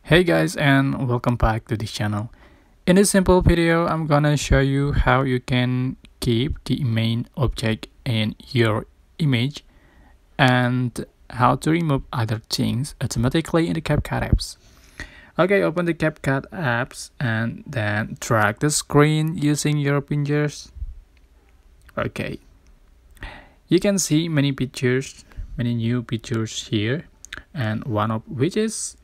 Hey guys, and welcome back to this channel. In this simple video, I'm gonna show you how you can keep the main object in your image and how to remove other things automatically in the CapCut apps. Okay, open the CapCut apps and then drag the screen using your fingers. Okay, you can see many new pictures here, and one of which is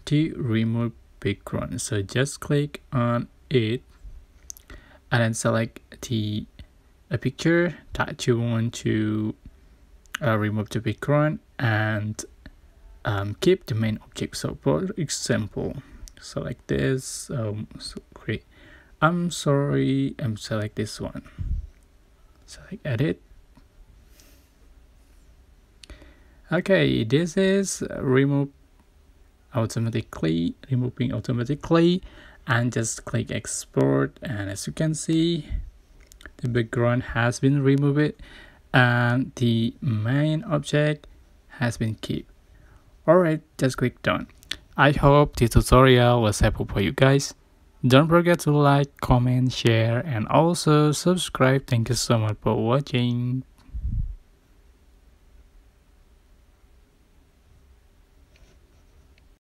to remove background. So just click on it and then select a picture that you want to remove the background and keep the main object. So for example, select this. So great. I'm select this one. Select edit. Okay, this is removing automatically, and just click export, and as you can see, the background has been removed and the main object has been kept. Alright, just click done. I hope this tutorial was helpful for you guys. Don't forget to like, comment, share, and also subscribe. Thank you so much for watching.